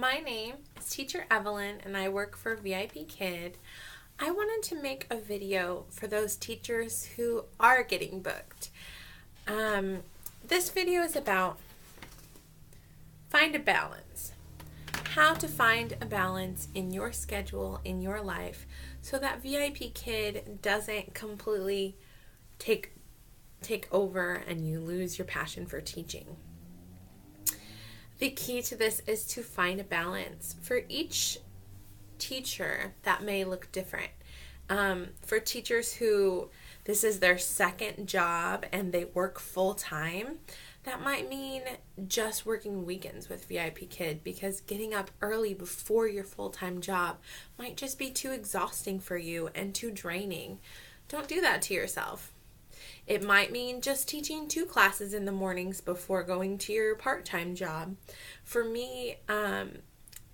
My name is Teacher Evelyn and I work for VIP Kid. I wanted to make a video for those teachers who are getting booked. This video is about find a balance. How to find a balance in your schedule, in your life, so that VIP Kid doesn't completely take over and you lose your passion for teaching. The key to this is to find a balance. For each teacher, that may look different. For teachers who this is their second job and they work full time, that might mean just working weekends with VIP Kid, because getting up early before your full-time job might just be too exhausting for you and too draining. Don't do that to yourself. It might mean just teaching 2 classes in the mornings before going to your part-time job. For me,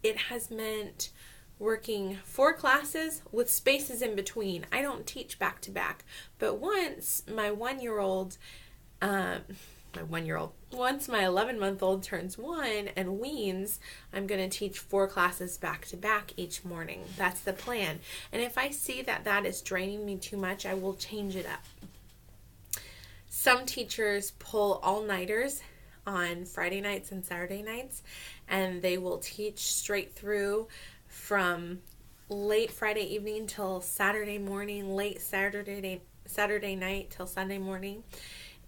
it has meant working 4 classes with spaces in between. I don't teach back-to-back, but once my 11-month-old turns 1 and weans, I'm going to teach 4 classes back-to-back each morning. That's the plan. And if I see that that is draining me too much, I will change it up. Some teachers pull all-nighters on Friday nights and Saturday nights, and they will teach straight through from late Friday evening till Saturday morning, late Saturday night till Sunday morning.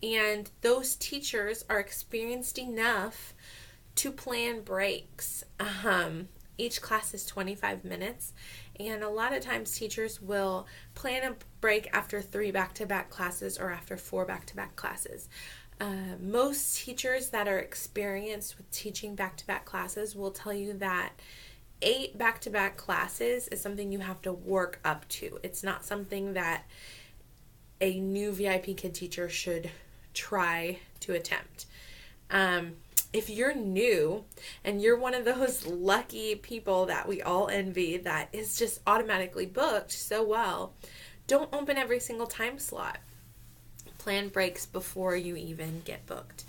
And those teachers are experienced enough to plan breaks. Each class is 25 minutes, and a lot of times teachers will plan a break after 3 back-to-back classes or after 4 back-to-back classes. Most teachers that are experienced with teaching back-to-back classes will tell you that 8 back-to-back classes is something you have to work up to. It's not something that a new VIP Kid teacher should try to attempt. If you're new and you're one of those lucky people that we all envy that is just automatically booked so well, don't open every single time slot. Plan breaks before you even get booked.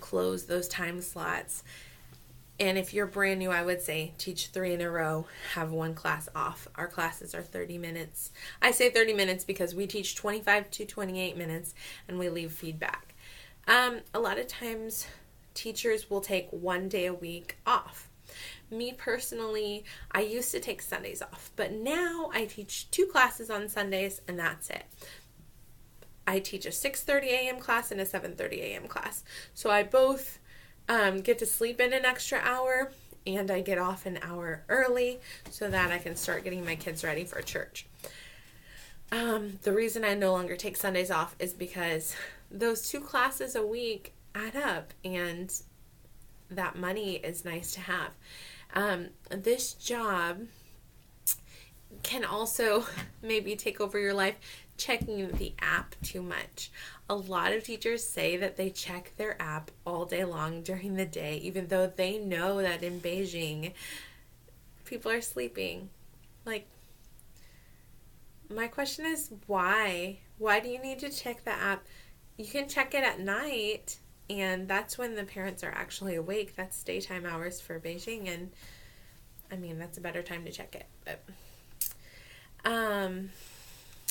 Close those time slots. And if you're brand new, I would say teach 3 in a row, have 1 class off. Our classes are 30 minutes. I say 30 minutes because we teach 25 to 28 minutes and we leave feedback. A lot of times teachers will take 1 day a week off. Me personally, I used to take Sundays off, but now I teach 2 classes on Sundays and that's it. I teach a 6:30 a.m. class and a 7:30 a.m. class. So I both get to sleep in an extra hour and I get off an hour early so that I can start getting my kids ready for church. The reason I no longer take Sundays off is because those 2 classes a week add up and that money is nice to have. This job can also maybe take over your life checking the app too much. A lot of teachers say that they check their app all day long during the day, even though they know that in Beijing, people are sleeping. Like, my question is why? Why do you need to check the app? You can check it at night, and that's when the parents are actually awake. That's daytime hours for Beijing, and I mean, that's a better time to check it. But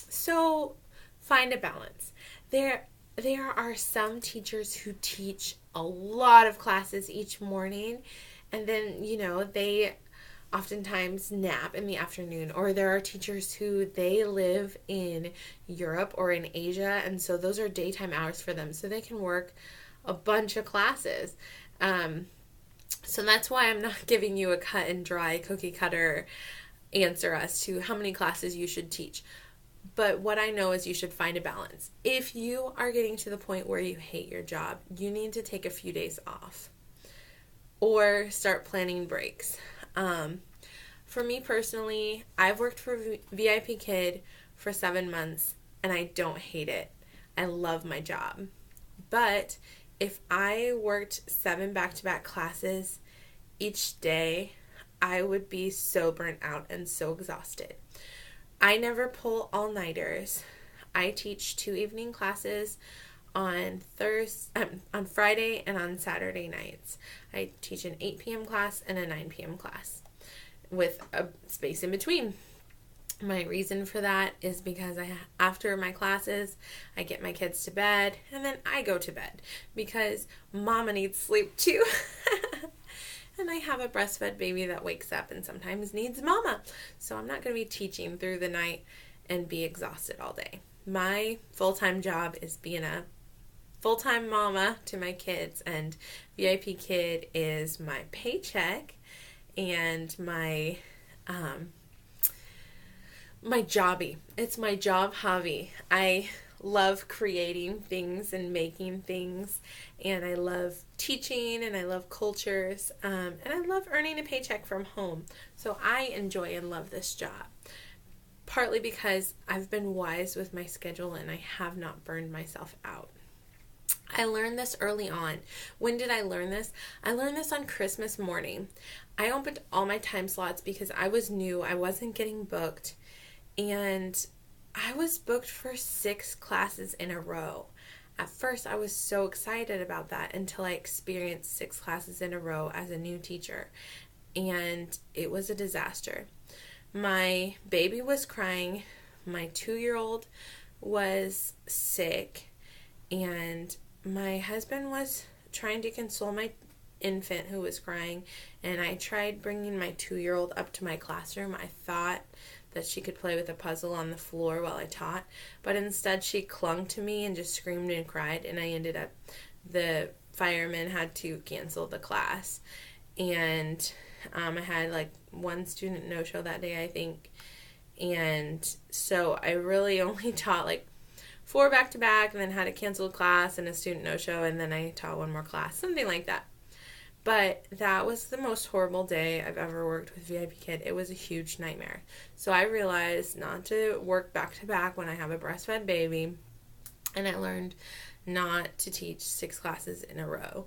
so find a balance. There are some teachers who teach a lot of classes each morning, and then, they oftentimes nap in the afternoon. Or there are teachers who they live in Europe or in Asia, and so those are daytime hours for them, so they can work a bunch of classes. So that's why I'm not giving you a cut and dry cookie cutter answer as to how many classes you should teach. But what I know is you should find a balance. If you are getting to the point where you hate your job, you need to take a few days off or start planning breaks. For me personally, I've worked for VIP Kid for 7 months and I don't hate it. I love my job. But if I worked 7 back-to-back classes each day, I would be so burnt out and so exhausted. I never pull all-nighters. I teach 2 evening classes on Friday and on Saturday nights. I teach an 8 p.m. class and a 9 p.m. class with a space in between. My reason for that is because after my classes, I get my kids to bed and then I go to bed because mama needs sleep too. And I have a breastfed baby that wakes up and sometimes needs mama. So I'm not going to be teaching through the night and be exhausted all day. My full-time job is being a full-time mama to my kids, and VIP Kid is my paycheck and my jobby. It's my job hobby. I love creating things and making things, and I love teaching, and I love cultures, and I love earning a paycheck from home. So I enjoy and love this job, partly because I've been wise with my schedule and I have not burned myself out. I learned this early on. When did I learn this? I learned this on Christmas morning. I opened all my time slots because I was new. I wasn't getting booked. And I was booked for 6 classes in a row. At first, I was so excited about that until I experienced 6 classes in a row as a new teacher. And it was a disaster. My baby was crying. My 2-year-old was sick. And my husband was trying to console my infant who was crying. And I tried bringing my 2-year-old up to my classroom. I thought that she could play with a puzzle on the floor while I taught, but instead she clung to me and just screamed and cried, and I ended up, the firemen had to cancel the class, and I had like 1 student no-show that day, I think, and so I really only taught like 4 back-to-back, and then had a canceled class and a student no-show, and then I taught 1 more class, something like that. But that was the most horrible day I've ever worked with VIP Kid. It was a huge nightmare. So I realized not to work back-to-back when I have a breastfed baby. And I learned not to teach 6 classes in a row.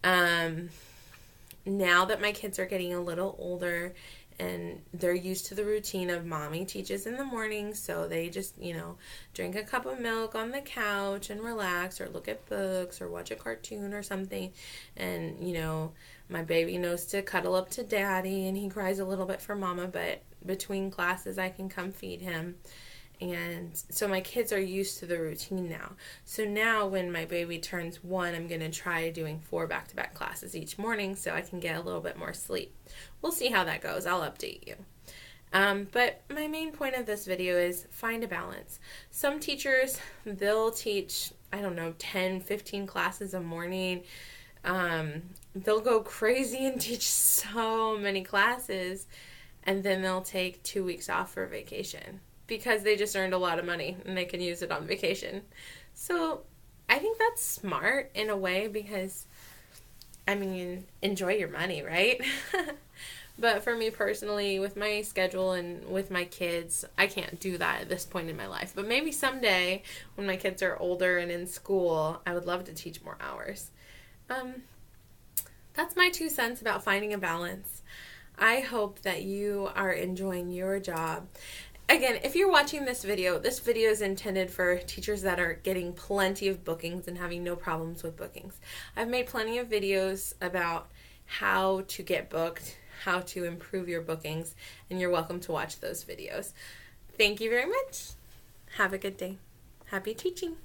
Now that my kids are getting a little older and they're used to the routine of mommy teaches in the morning, so they just, drink a cup of milk on the couch and relax or look at books or watch a cartoon or something. And, my baby knows to cuddle up to daddy and he cries a little bit for mama, but between classes I can come feed him. And so my kids are used to the routine now. So now when my baby turns 1, I'm going to try doing 4 back-to-back classes each morning so I can get a little bit more sleep. We'll see how that goes. I'll update you. But my main point of this video is find a balance. Some teachers, they'll teach, 10, 15 classes a morning. They'll go crazy and teach so many classes, and then they'll take 2 weeks off for vacation, because they just earned a lot of money and they can use it on vacation. So I think that's smart in a way because, enjoy your money, right? But for me personally, with my schedule and with my kids, I can't do that at this point in my life. But maybe someday when my kids are older and in school, I would love to teach more hours. That's my 2 cents about finding a balance. I hope that you are enjoying your job. Again, if you're watching this video is intended for teachers that are getting plenty of bookings and having no problems with bookings. I've made plenty of videos about how to get booked, how to improve your bookings, and you're welcome to watch those videos. Thank you very much. Have a good day. Happy teaching.